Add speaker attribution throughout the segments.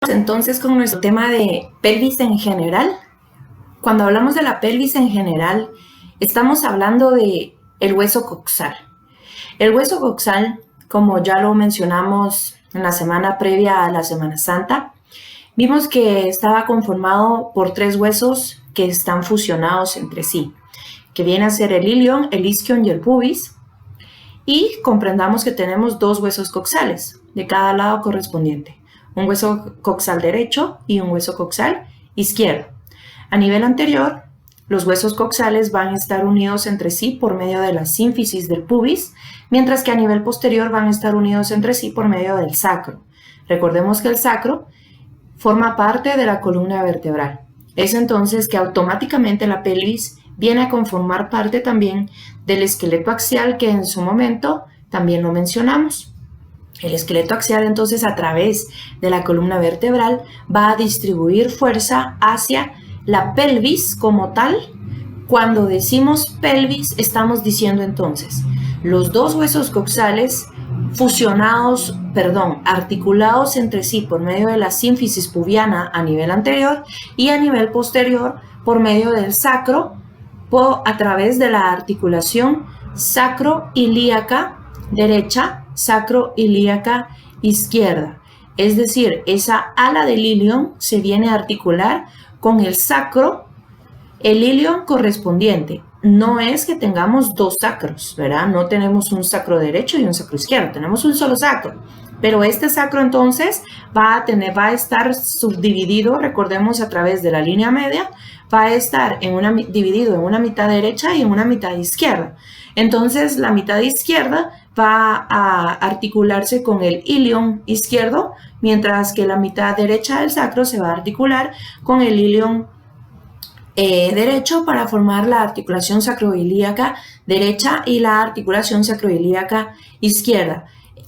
Speaker 1: Entonces con nuestro tema de pelvis en general. Cuando hablamos de la pelvis en general, estamos hablando de el hueso coxal. El hueso coxal, como ya lo mencionamos en la semana previa a la Semana Santa, vimos que estaba conformado por 3 huesos que están fusionados entre sí, que viene a ser el ilion, el isquion y el pubis, y comprendamos que tenemos 2 huesos coxales de cada lado correspondiente, un hueso coxal derecho y un hueso coxal izquierdo. A nivel anterior, los huesos coxales van a estar unidos entre sí por medio de la sínfisis del pubis, mientras que a nivel posterior van a estar unidos entre sí por medio del sacro. Recordemos que el sacro forma parte de la columna vertebral. Es entonces que automáticamente la pelvis viene a conformar parte también del esqueleto axial, que en su momento también lo mencionamos. El esqueleto axial entonces a través de la columna vertebral va a distribuir fuerza hacia la pelvis como tal. Cuando decimos pelvis estamos diciendo entonces los 2 huesos coxales articulados entre sí por medio de la sínfisis pubiana a nivel anterior y a nivel posterior por medio del sacro a través de la articulación sacroilíaca derecha, sacroilíaca izquierda. Es decir, esa ala del ilion se viene a articular con el sacro, el ilion correspondiente. No es que tengamos 2 sacros, ¿verdad? No tenemos un sacro derecho y un sacro izquierdo, tenemos un solo sacro. Pero este sacro entonces va a estar subdividido, recordemos, a través de la línea media, va a estar dividido en una mitad derecha y en una mitad izquierda. Entonces la mitad izquierda va a articularse con el ilion izquierdo, mientras que la mitad derecha del sacro se va a articular con el ilion derecho para formar la articulación sacroilíaca derecha y la articulación sacroilíaca izquierda.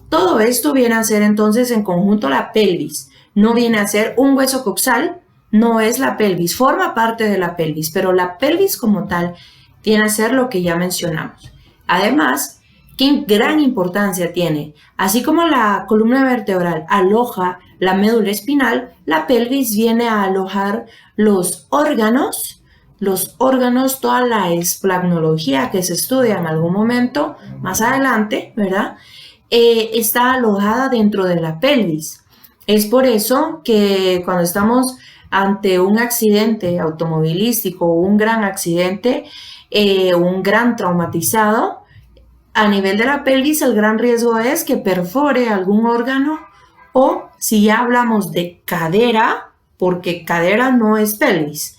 Speaker 1: Todo esto viene a ser entonces en conjunto la pelvis. No viene a ser un hueso coxal, no es la pelvis, forma parte de la pelvis, pero la pelvis como tal viene a ser lo que ya mencionamos. Además, qué gran importancia tiene. Así como la columna vertebral aloja la médula espinal, la pelvis viene a alojar los órganos, toda la esplagnología que se estudia en algún momento más adelante, ¿verdad? Está alojada dentro de la pelvis. Es por eso que cuando estamos ante un accidente automovilístico o un gran accidente, un gran traumatizado, a nivel de la pelvis el gran riesgo es que perfore algún órgano, o si ya hablamos de cadera, porque cadera no es pelvis.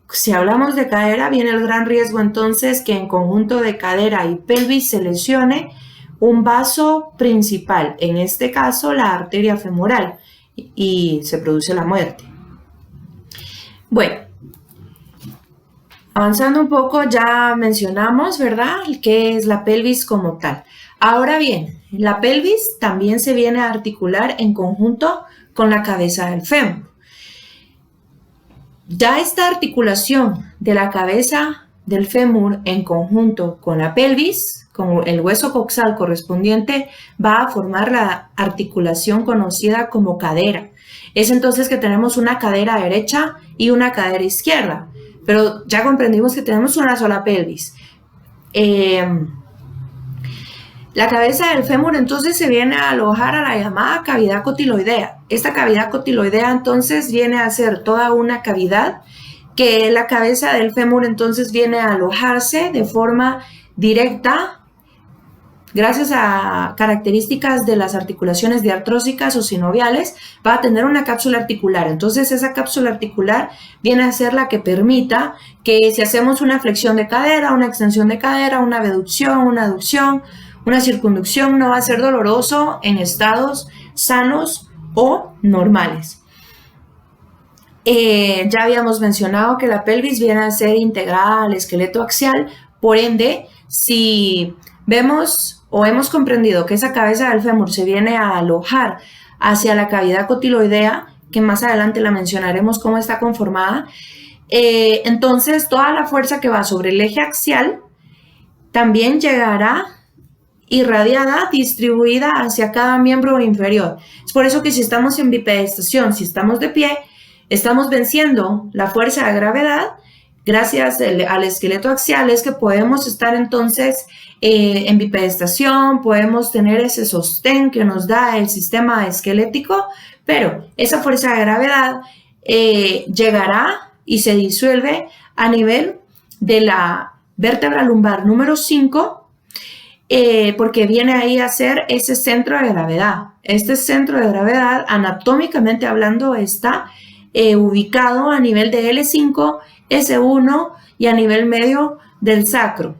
Speaker 1: Si hablamos de cadera, viene el gran riesgo entonces que en conjunto de cadera y pelvis se lesione un vaso principal, en este caso la arteria femoral, y se produce la muerte. Bueno, avanzando un poco, ya mencionamos, ¿verdad?, qué es la pelvis como tal. Ahora bien, la pelvis también se viene a articular en conjunto con la cabeza del fémur. Ya esta articulación de la cabeza del fémur en conjunto con la pelvis, con el hueso coxal correspondiente, va a formar la articulación conocida como cadera. Es entonces que tenemos una cadera derecha y una cadera izquierda, pero ya comprendimos que tenemos una sola pelvis. La cabeza del fémur entonces se viene a alojar a la llamada cavidad cotiloidea. Esta cavidad cotiloidea entonces viene a ser toda una cavidad que la cabeza del fémur entonces viene a alojarse de forma directa gracias a características de las articulaciones diartrósicas o sinoviales. Va a tener una cápsula articular. Entonces esa cápsula articular viene a ser la que permita que si hacemos una flexión de cadera, una extensión de cadera, una abducción, una aducción, una circunducción, no va a ser doloroso en estados sanos o normales. Ya habíamos mencionado que la pelvis viene a ser integrada al esqueleto axial, por ende, si vemos o hemos comprendido que esa cabeza del fémur se viene a alojar hacia la cavidad cotiloidea, que más adelante la mencionaremos cómo está conformada, entonces toda la fuerza que va sobre el eje axial también llegará irradiada distribuida hacia cada miembro inferior. Es por eso que si estamos en bipedestación, si estamos de pie, estamos venciendo la fuerza de gravedad. Gracias al esqueleto axial es que podemos estar entonces en bipedestación, podemos tener ese sostén que nos da el sistema esquelético, pero esa fuerza de gravedad llegará y se disuelve a nivel de la vértebra lumbar número 5, porque viene ahí a ser ese centro de gravedad. Este centro de gravedad, anatómicamente hablando, está ubicado a nivel de L5, S1 y a nivel medio del sacro.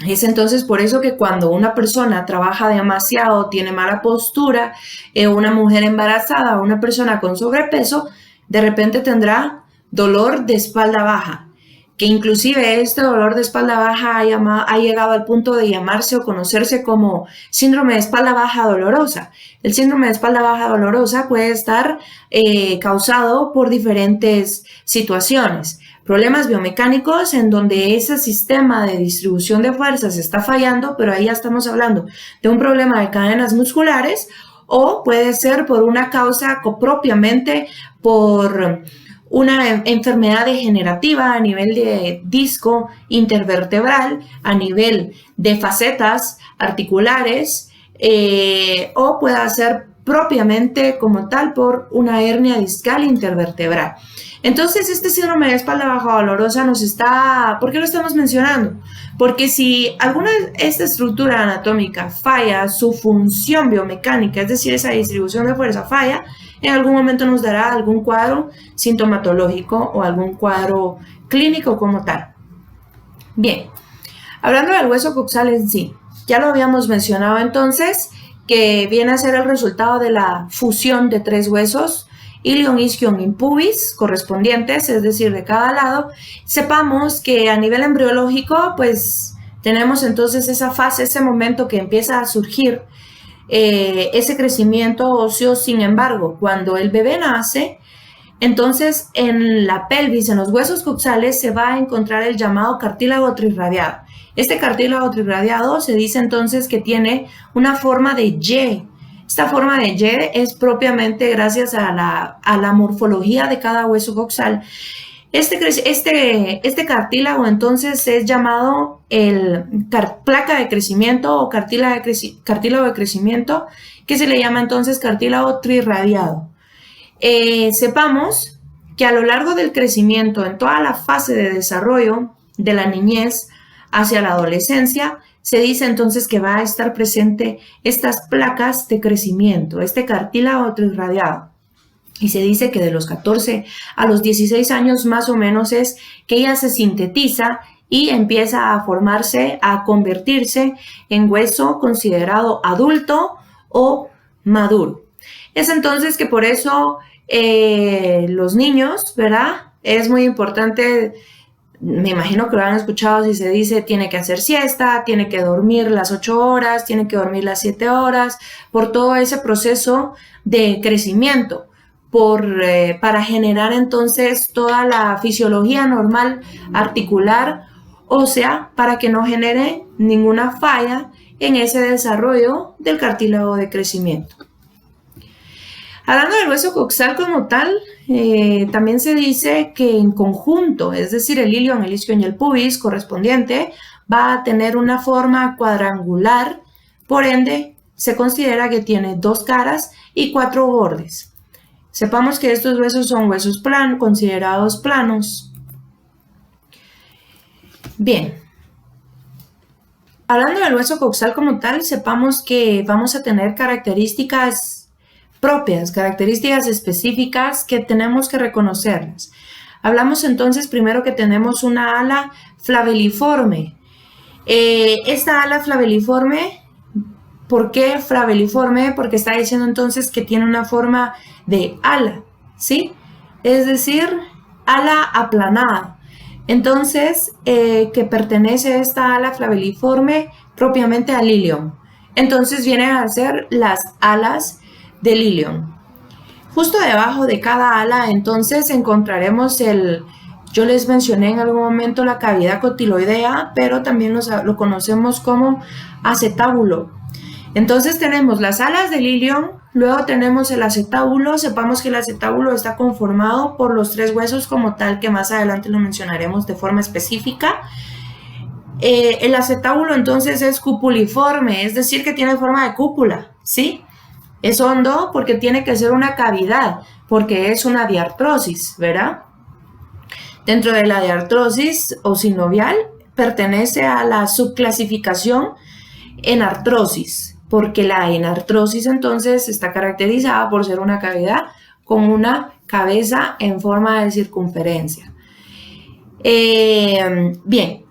Speaker 1: Es entonces por eso que cuando una persona trabaja demasiado, tiene mala postura, una mujer embarazada o una persona con sobrepeso, de repente tendrá dolor de espalda baja, que inclusive este dolor de espalda baja ha llegado al punto de llamarse o conocerse como síndrome de espalda baja dolorosa. El síndrome de espalda baja dolorosa puede estar causado por diferentes situaciones. Problemas biomecánicos en donde ese sistema de distribución de fuerzas está fallando, pero ahí ya estamos hablando de un problema de cadenas musculares, o puede ser por una causa propiamente por una enfermedad degenerativa a nivel de disco intervertebral, a nivel de facetas articulares, o puede ser propiamente como tal por una hernia discal intervertebral. Entonces, este síndrome de espalda baja dolorosa ¿por qué lo estamos mencionando? Porque si alguna de esta estructura anatómica falla, su función biomecánica, es decir, esa distribución de fuerza falla, en algún momento nos dará algún cuadro sintomatológico o algún cuadro clínico como tal. Bien, hablando del hueso coxal en sí, ya lo habíamos mencionado entonces, que viene a ser el resultado de la fusión de 3 huesos, ilion, isquion y pubis correspondientes, es decir, de cada lado. Sepamos que a nivel embriológico, pues tenemos entonces esa fase, ese momento que empieza a surgir ese crecimiento óseo. Sin embargo, cuando el bebé nace, entonces en la pelvis, en los huesos coxales, se va a encontrar el llamado cartílago trirradiado. Este cartílago trirradiado se dice entonces que tiene una forma de Y. Esta forma de Y es propiamente gracias a la morfología de cada hueso coxal. Este cartílago entonces es llamado placa de crecimiento o cartílago de crecimiento, que se le llama entonces cartílago trirradiado. Sepamos que a lo largo del crecimiento, en toda la fase de desarrollo de la niñez hacia la adolescencia, se dice entonces que va a estar presente estas placas de crecimiento, este cartílago trirradiado. Y se dice que de los 14 a los 16 años más o menos es que ella se sintetiza y empieza a formarse, a convertirse en hueso considerado adulto o maduro. Es entonces que por eso los niños, ¿verdad? Es muy importante. Me imagino que lo han escuchado si se dice tiene que hacer siesta, tiene que dormir las 8 horas, tiene que dormir las 7 horas, por todo ese proceso de crecimiento, para generar entonces toda la fisiología normal articular ósea para que no genere ninguna falla en ese desarrollo del cartílago de crecimiento. Hablando del hueso coxal como tal, también se dice que en conjunto, es decir, el ilion, el isquion y el pubis correspondiente, va a tener una forma cuadrangular, por ende, se considera que tiene 2 caras y 4 bordes. Sepamos que estos huesos son huesos considerados planos. Bien. Hablando del hueso coxal como tal, sepamos que vamos a tener características propias, características específicas que tenemos que reconocerlas. Hablamos entonces primero que tenemos una ala flabelliforme. Esta ala flabelliforme, ¿por qué flabelliforme? Porque está diciendo entonces que tiene una forma de ala, ¿sí? Es decir, ala aplanada. Entonces, que pertenece esta ala flabelliforme propiamente al ilion. Entonces vienen a ser las alas del ilion. Justo debajo de cada ala entonces encontraremos el Yo les mencioné en algún momento la cavidad cotiloidea, pero también lo conocemos como acetábulo. Entonces tenemos las alas del ilion, luego tenemos el acetábulo. Sepamos que el acetábulo está conformado por los 3 huesos como tal, que más adelante lo mencionaremos de forma específica. El acetábulo entonces es cupuliforme, es decir, que tiene forma de cúpula, ¿sí? Es hondo porque tiene que ser una cavidad, porque es una diartrosis, ¿verdad? Dentro de la diartrosis o sinovial pertenece a la subclasificación enartrosis, porque la enartrosis entonces está caracterizada por ser una cavidad con una cabeza en forma de circunferencia. Bien,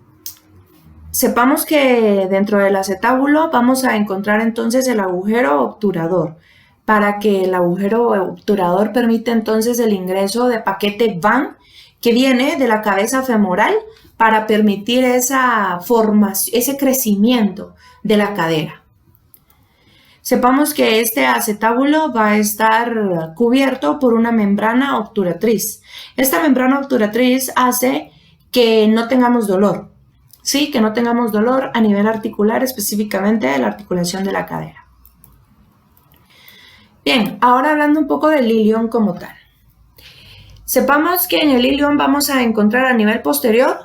Speaker 1: sepamos que dentro del acetábulo vamos a encontrar entonces el agujero obturador, para que el agujero obturador permite entonces el ingreso de paquete Van que viene de la cabeza femoral para permitir esa formación, ese crecimiento de la cadera. Sepamos que este acetábulo va a estar cubierto por una membrana obturatriz. Esta membrana obturatriz hace que no tengamos dolor, ¿sí? Que no tengamos dolor a nivel articular, específicamente de la articulación de la cadera. Bien, ahora hablando un poco del ilion como tal. Sepamos que en el ilion vamos a encontrar a nivel posterior,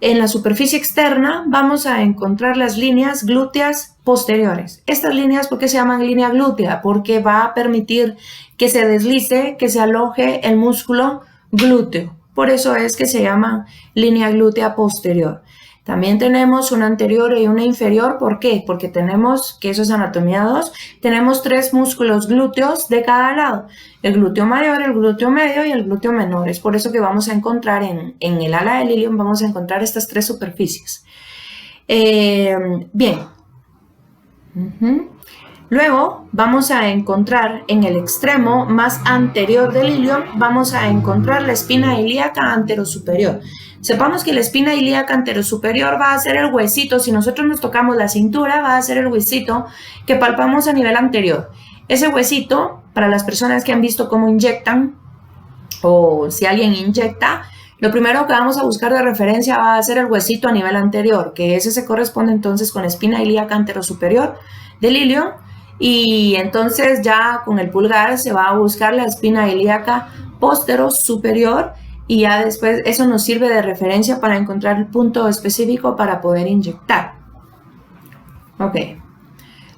Speaker 1: en la superficie externa, vamos a encontrar las líneas glúteas posteriores. Estas líneas, ¿por qué se llaman línea glútea? Porque va a permitir que se deslice, que se aloje el músculo glúteo. Por eso es que se llama línea glútea posterior. También tenemos una anterior y una inferior. ¿Por qué? Porque tenemos, que eso es anatomía 2, tenemos 3 músculos glúteos de cada lado. El glúteo mayor, el glúteo medio y el glúteo menor. Es por eso que vamos a encontrar en el ala del ilion, vamos a encontrar estas 3 superficies. Bien. Luego vamos a encontrar en el extremo más anterior del ilion, vamos a encontrar la espina ilíaca anterosuperior. Sepamos que la espina ilíaca anterosuperior va a ser el huesito, si nosotros nos tocamos la cintura, va a ser el huesito que palpamos a nivel anterior. Ese huesito, para las personas que han visto cómo inyectan, o si alguien inyecta, lo primero que vamos a buscar de referencia va a ser el huesito a nivel anterior, que ese se corresponde entonces con la espina ilíaca anterosuperior del ilion, y entonces ya con el pulgar se va a buscar la espina ilíaca posterosuperior, y ya después eso nos sirve de referencia para encontrar el punto específico para poder inyectar. Ok.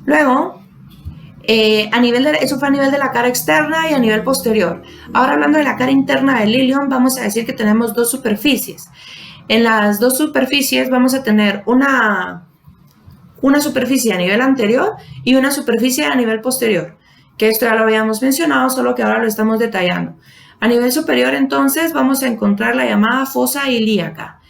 Speaker 1: Luego, eso fue a nivel de la cara externa y a nivel posterior. Ahora hablando de la cara interna del ilion, vamos a decir que tenemos 2 superficies. En las 2 superficies vamos a tener una superficie a nivel anterior y una superficie a nivel posterior, que esto ya lo habíamos mencionado, solo que ahora lo estamos detallando. A nivel superior, entonces, vamos a encontrar la llamada fosa ilíaca.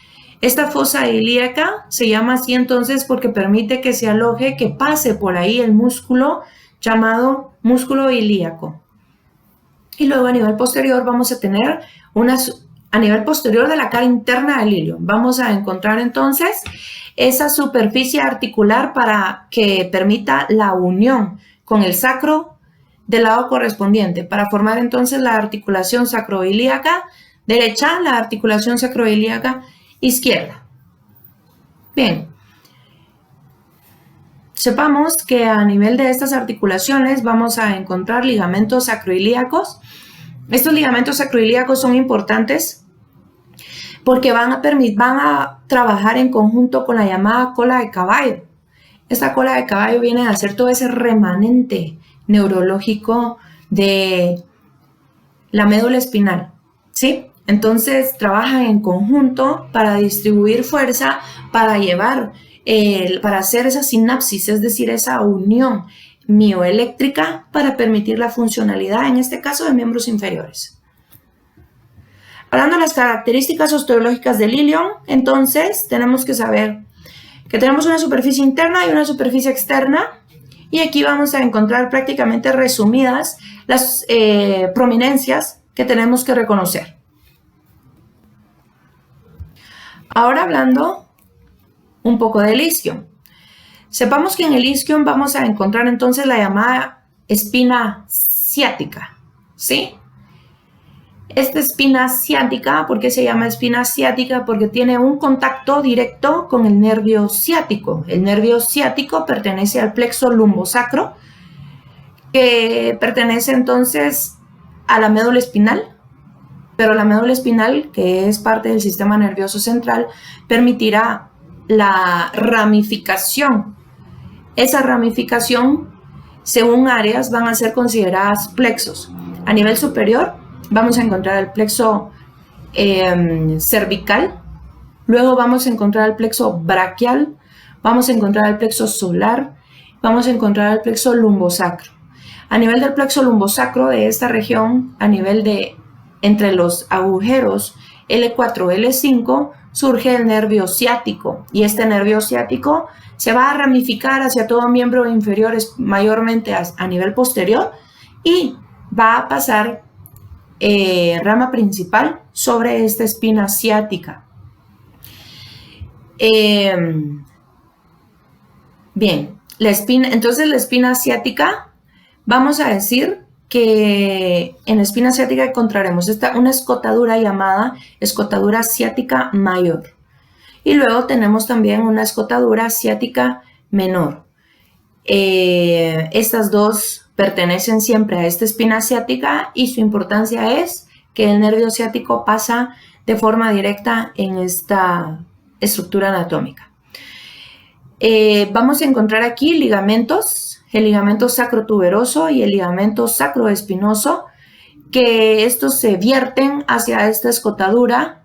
Speaker 1: Esta fosa ilíaca se llama así entonces porque permite que se aloje, que pase por ahí el músculo llamado músculo ilíaco. Y luego a nivel posterior vamos a tener a nivel posterior de la cara interna del ilion, vamos a encontrar entonces esa superficie articular para que permita la unión con el sacro del lado correspondiente, para formar entonces la articulación sacroilíaca derecha, la articulación sacroilíaca izquierda. Bien, sepamos que a nivel de estas articulaciones vamos a encontrar ligamentos sacroilíacos. Estos ligamentos sacroilíacos son importantes porque van a trabajar en conjunto con la llamada cola de caballo. Esta cola de caballo viene a hacer todo ese remanente neurológico de la médula espinal, ¿sí? Entonces trabajan en conjunto para distribuir fuerza, para hacer esa sinapsis, es decir, esa unión mioeléctrica para permitir la funcionalidad, en este caso, de miembros inferiores. Hablando de las características osteológicas del ilion, entonces tenemos que saber que tenemos una superficie interna y una superficie externa, y aquí vamos a encontrar prácticamente resumidas las prominencias que tenemos que reconocer. Ahora hablando un poco del isquion. Sepamos que en el isquion vamos a encontrar entonces la llamada espina ciática, ¿sí? Esta espina ciática, ¿por qué se llama espina ciática? Porque tiene un contacto directo con el nervio ciático. El nervio ciático pertenece al plexo lumbosacro, que pertenece entonces a la médula espinal, pero la médula espinal, que es parte del sistema nervioso central, permitirá la ramificación. Esa ramificación, según áreas, van a ser consideradas plexos. A nivel superior vamos a encontrar el plexo cervical, luego vamos a encontrar el plexo braquial, vamos a encontrar el plexo solar, vamos a encontrar el plexo lumbosacro. A nivel del plexo lumbosacro de esta región, a nivel de entre los agujeros L4 y L5, surge el nervio ciático, y este nervio ciático se va a ramificar hacia todo miembro inferior, mayormente a nivel posterior, y va a pasar rama principal sobre esta espina ciática. Bien, entonces la espina ciática, vamos a decir que en la espina ciática encontraremos una escotadura llamada escotadura ciática mayor. Y luego tenemos también una escotadura ciática menor. Estas dos pertenecen siempre a esta espina ciática y su importancia es que el nervio ciático pasa de forma directa en esta estructura anatómica. Vamos a encontrar aquí ligamentos, el ligamento sacrotuberoso y el ligamento sacroespinoso, que estos se vierten hacia esta escotadura.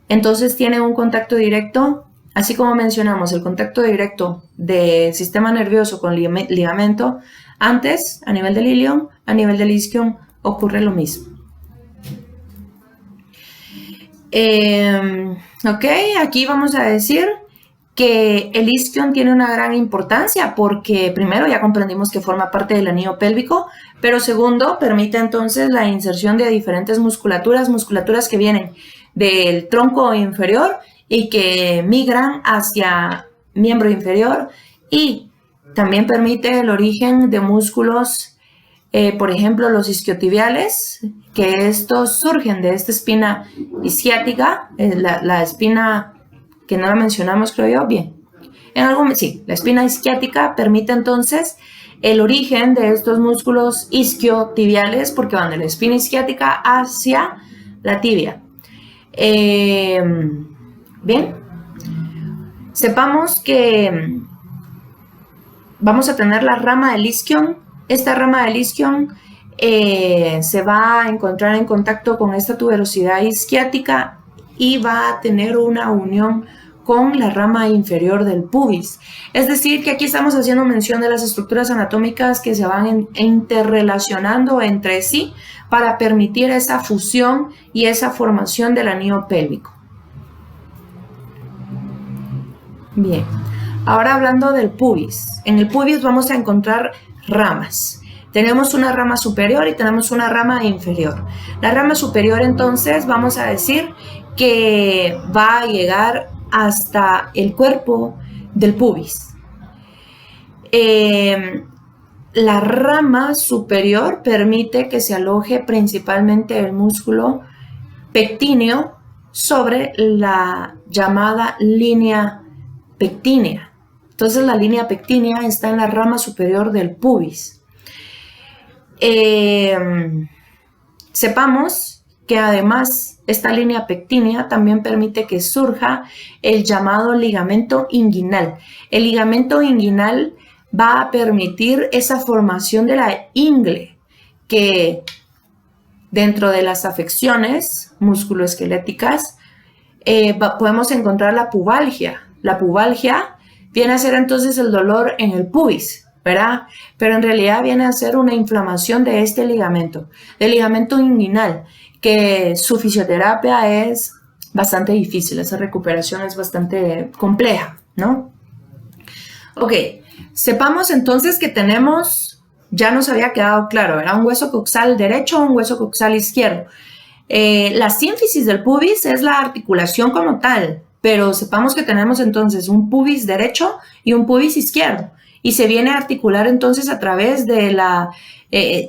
Speaker 1: Entonces tienen un contacto directo, así como mencionamos el contacto directo del sistema nervioso con ligamento. Antes, a nivel del ilion, a nivel del isquion ocurre lo mismo. Ok, aquí vamos a decir que el isquion tiene una gran importancia porque primero ya comprendimos que forma parte del anillo pélvico, pero segundo, permite entonces la inserción de diferentes musculaturas que vienen del tronco inferior y que migran hacia miembro inferior, y también permite el origen de músculos, por ejemplo los isquiotibiales, que estos surgen de esta espina isquiática, la espina que no la mencionamos, creo yo. Bien, sí, la espina isquiática permite entonces el origen de estos músculos isquiotibiales porque van de la espina isquiática hacia la tibia. Bien, sepamos que vamos a tener la rama del isquion. Esta rama del isquion se va a encontrar en contacto con esta tuberosidad isquiática y va a tener una unión con la rama inferior del pubis. Es decir, que aquí estamos haciendo mención de las estructuras anatómicas que se van interrelacionando entre sí para permitir esa fusión y esa formación del anillo pélvico. Bien, ahora hablando del pubis. En el pubis vamos a encontrar ramas. Tenemos una rama superior y tenemos una rama inferior. La rama superior, entonces, vamos a decir que va a llegar hasta el cuerpo del pubis. La rama superior permite que se aloje principalmente el músculo pectíneo sobre la llamada línea pectínea. Entonces la línea pectínea está en la rama superior del pubis. Sepamos que además esta línea pectínea también permite que surja el llamado ligamento inguinal. El ligamento inguinal va a permitir esa formación de la ingle, que dentro de las afecciones musculoesqueléticas podemos encontrar la pubalgia. La pubalgia viene a ser entonces el dolor en el pubis, ¿verdad? Pero en realidad viene a ser una inflamación de este ligamento, del ligamento inguinal, que su fisioterapia es bastante difícil, esa recuperación es bastante compleja, ¿no? Ok, sepamos entonces que tenemos, ya nos había quedado claro, ¿verdad? Un hueso coxal derecho, un hueso coxal izquierdo. La sínfisis del pubis es la articulación como tal, pero sepamos que tenemos entonces un pubis derecho y un pubis izquierdo. y se viene a articular entonces a través de la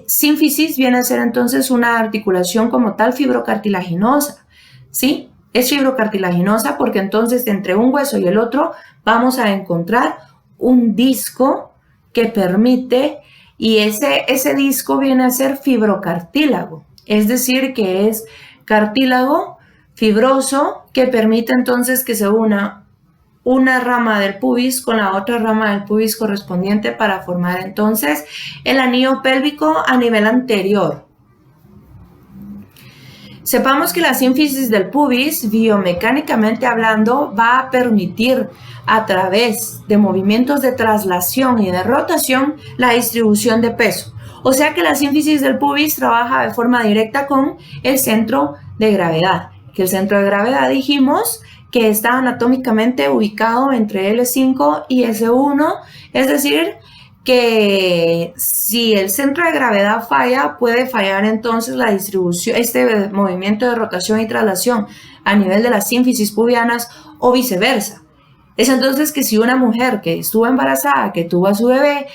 Speaker 1: sínfisis, viene a ser entonces una articulación como tal fibrocartilaginosa, ¿sí? Es fibrocartilaginosa porque entonces entre un hueso y el otro vamos a encontrar un disco que permite, y ese disco viene a ser fibrocartílago, es decir, que es cartílago fibroso que permite entonces que se una una rama del pubis con la otra rama del pubis correspondiente para formar entonces el anillo pélvico a nivel anterior. Sepamos que la sínfisis del pubis, biomecánicamente hablando, va a permitir a través de movimientos de traslación y de rotación la distribución de peso. O sea que la sínfisis del pubis trabaja de forma directa con el centro de gravedad. Que el centro de gravedad dijimos que está anatómicamente ubicado entre L5 y S1, es decir, que si el centro de gravedad falla, puede fallar entonces la distribución, este movimiento de rotación y traslación a nivel de las sínfisis pubianas o viceversa. Es entonces que si una mujer que estuvo embarazada, que tuvo a su bebé,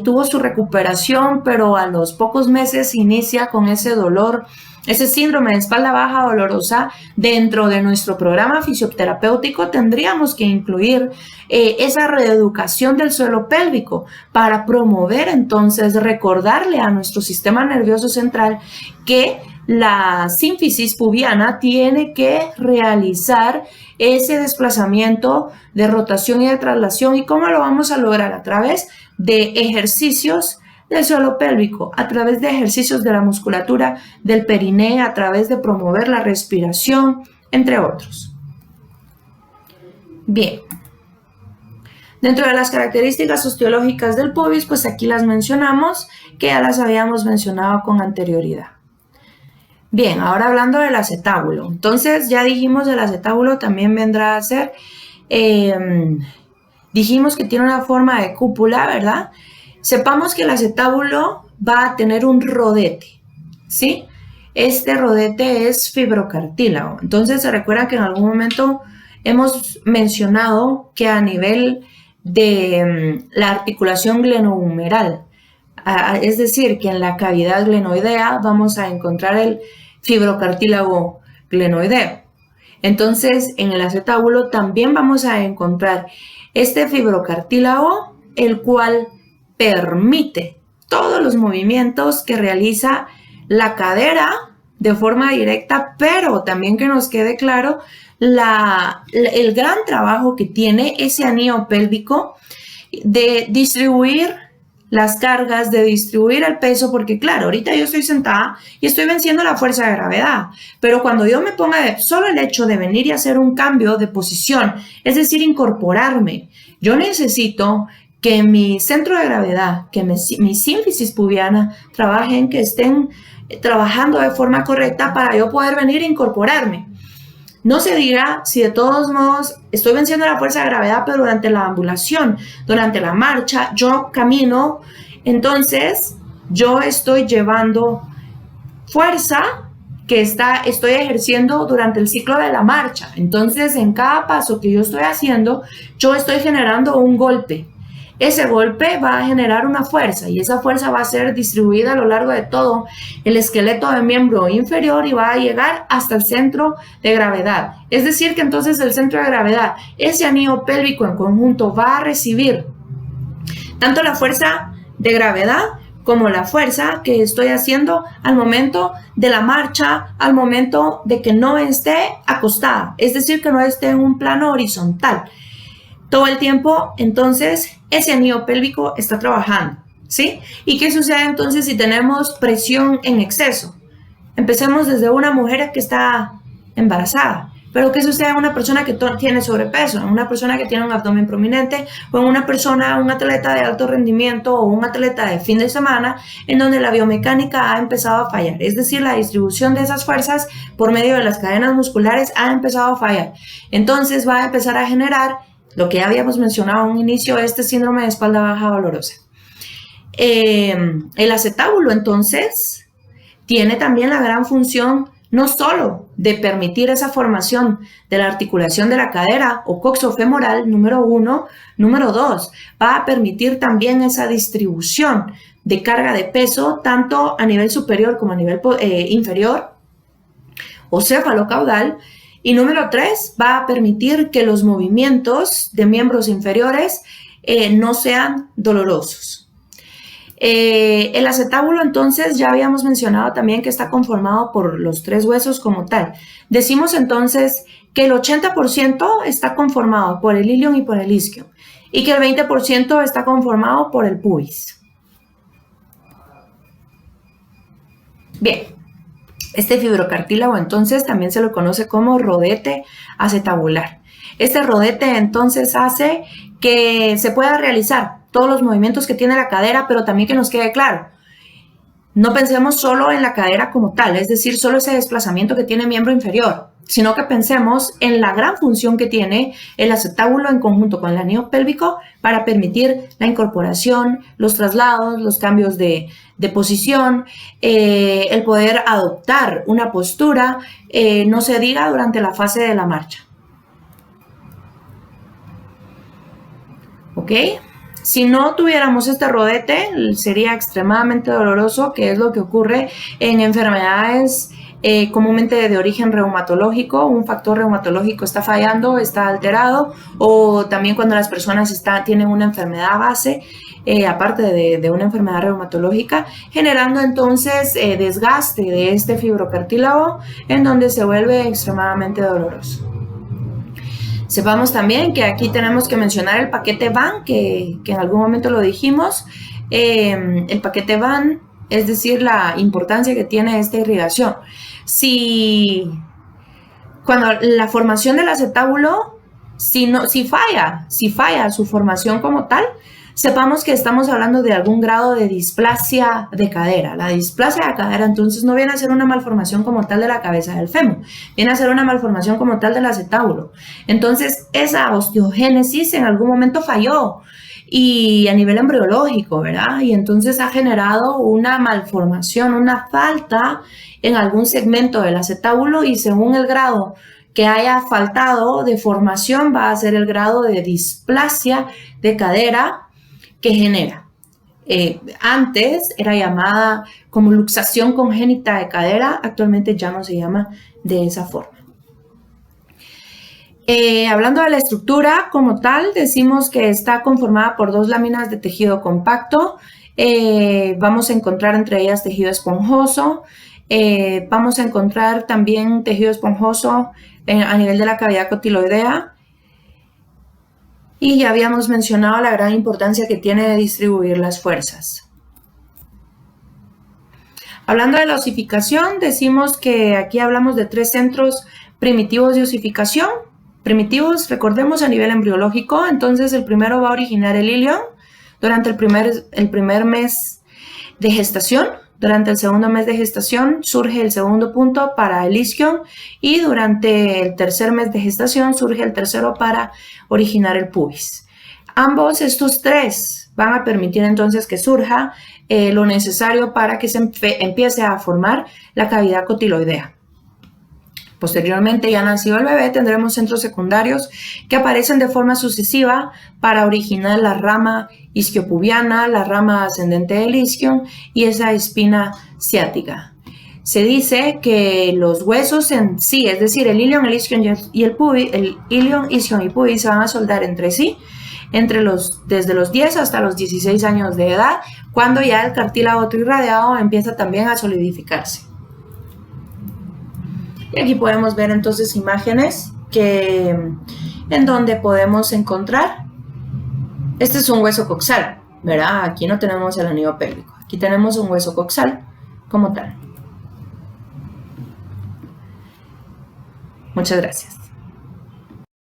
Speaker 1: tuvo su recuperación, pero a los pocos meses inicia con ese dolor, ese síndrome de espalda baja dolorosa, dentro de nuestro programa fisioterapéutico tendríamos que incluir esa reeducación del suelo pélvico para promover entonces, recordarle a nuestro sistema nervioso central que la sínfisis pubiana tiene que realizar ese desplazamiento de rotación y de traslación. ¿Y cómo lo vamos a lograr? A través de ejercicios del suelo pélvico, a través de ejercicios de la musculatura del perineo, a través de promover la respiración, entre otros. Bien. Dentro de las características osteológicas del pubis, pues aquí las mencionamos, que ya las habíamos mencionado con anterioridad. Bien, ahora hablando del acetábulo. Entonces, ya dijimos del acetábulo también vendrá a ser, dijimos que tiene una forma de cúpula, ¿verdad? Sepamos que el acetábulo va a tener un rodete, ¿sí? Este rodete es fibrocartílago. Entonces, se recuerda que en algún momento hemos mencionado que a nivel de la articulación glenohumeral, es decir, que en la cavidad glenoidea vamos a encontrar el fibrocartílago glenoideo. Entonces, en el acetábulo también vamos a encontrar este fibrocartílago, el cual permite todos los movimientos que realiza la cadera de forma directa, pero también que nos quede claro el gran trabajo que tiene ese anillo pélvico de distribuir las cargas, de distribuir el peso, porque claro, ahorita yo estoy sentada y estoy venciendo la fuerza de gravedad, pero cuando yo me ponga solo el hecho de venir y hacer un cambio de posición, es decir, incorporarme, yo necesito que mi centro de gravedad, que mi sínfisis pubiana trabajen, que estén trabajando de forma correcta para yo poder venir e incorporarme. No se dirá si de todos modos estoy venciendo la fuerza de gravedad, pero durante la ambulación, durante la marcha, yo camino, entonces yo estoy llevando fuerza que estoy ejerciendo durante el ciclo de la marcha. Entonces, en cada paso que yo estoy haciendo, yo estoy generando un golpe. Ese golpe va a generar una fuerza y esa fuerza va a ser distribuida a lo largo de todo el esqueleto del miembro inferior y va a llegar hasta el centro de gravedad. Es decir, que entonces el centro de gravedad, ese anillo pélvico en conjunto, va a recibir tanto la fuerza de gravedad como la fuerza que estoy haciendo al momento de la marcha, al momento de que no esté acostada, es decir, que no esté en un plano horizontal. Todo el tiempo, entonces, ese anillo pélvico está trabajando, ¿sí? ¿Y qué sucede entonces si tenemos presión en exceso? Empecemos desde una mujer que está embarazada. Pero ¿qué sucede en una persona que tiene sobrepeso? En una persona que tiene un abdomen prominente, o en una persona, un atleta de alto rendimiento o un atleta de fin de semana, en donde la biomecánica ha empezado a fallar. Es decir, la distribución de esas fuerzas por medio de las cadenas musculares ha empezado a fallar. Entonces va a empezar a generar lo que ya habíamos mencionado a un inicio, este síndrome de espalda baja dolorosa. El acetábulo, entonces, tiene también la gran función no solo de permitir esa formación de la articulación de la cadera o coxofemoral, número 1, número 2, va a permitir también esa distribución de carga de peso tanto a nivel superior como a nivel inferior o céfalo-caudal. Y número 3, va a permitir que los movimientos de miembros inferiores no sean dolorosos. El acetábulo, entonces, ya habíamos mencionado también que está conformado por los 3 huesos como tal. Decimos entonces que el 80% está conformado por el ilion y por el isquion, y que el 20% está conformado por el pubis. Bien, este fibrocartílago entonces también se lo conoce como rodete acetabular. Este rodete entonces hace que se pueda realizar todos los movimientos que tiene la cadera, pero también que nos quede claro, no pensemos solo en la cadera como tal, es decir, solo ese desplazamiento que tiene el miembro inferior, sino que pensemos en la gran función que tiene el acetábulo en conjunto con el anillo pélvico para permitir la incorporación, los traslados, los cambios de posición, el poder adoptar una postura, no se diga durante la fase de la marcha. ¿Ok? Si no tuviéramos este rodete, sería extremadamente doloroso, que es lo que ocurre en enfermedades comúnmente de origen reumatológico. Un factor reumatológico está fallando, está alterado, o también cuando las personas tienen una enfermedad base, aparte de una enfermedad reumatológica, generando entonces desgaste de este fibrocartílago, en donde se vuelve extremadamente doloroso. Sepamos también que aquí tenemos que mencionar el paquete Van, que en algún momento lo dijimos. El paquete Van, es decir, la importancia que tiene esta irrigación. Cuando la formación del acetábulo, si falla su formación como tal, sepamos que estamos hablando de algún grado de displasia de cadera. La displasia de cadera entonces no viene a ser una malformación como tal de la cabeza del fémur, viene a ser una malformación como tal del acetábulo. Entonces esa osteogénesis en algún momento falló y a nivel embriológico, ¿verdad? Y entonces ha generado una malformación, una falta en algún segmento del acetábulo, y según el grado que haya faltado de formación va a ser el grado de displasia de cadera que genera. Antes era llamada como luxación congénita de cadera, actualmente ya no se llama de esa forma. Hablando de la estructura como tal, decimos que está conformada por 2 láminas de tejido compacto. Vamos a encontrar entre ellas tejido esponjoso. Vamos a encontrar también tejido esponjoso a nivel de la cavidad cotiloidea. Y ya habíamos mencionado la gran importancia que tiene de distribuir las fuerzas. Hablando de la osificación, decimos que aquí hablamos de 3 centros primitivos de osificación. Primitivos, recordemos, a nivel embriológico. Entonces el primero va a originar el ilion durante el primer mes de gestación. Durante el segundo mes de gestación surge el segundo punto para el isquion, y durante el tercer mes de gestación surge el tercero para originar el pubis. Ambos estos 3 van a permitir entonces que surja lo necesario para que se empiece a formar la cavidad cotiloidea. Posteriormente, ya nacido el bebé, tendremos centros secundarios que aparecen de forma sucesiva para originar la rama isquiopubiana, la rama ascendente del isquion y esa espina ciática. Se dice que los huesos en sí, es decir, el ilion, el isquion y el pubis, el ilion, isquion y pubis se van a soldar entre sí desde los 10 hasta los 16 años de edad, cuando ya el cartílago trirradiado empieza también a solidificarse. Y aquí podemos ver entonces imágenes en donde podemos encontrar, este es un hueso coxal, ¿verdad? Aquí no tenemos el anillo pélvico, aquí tenemos un hueso coxal como tal. Muchas gracias.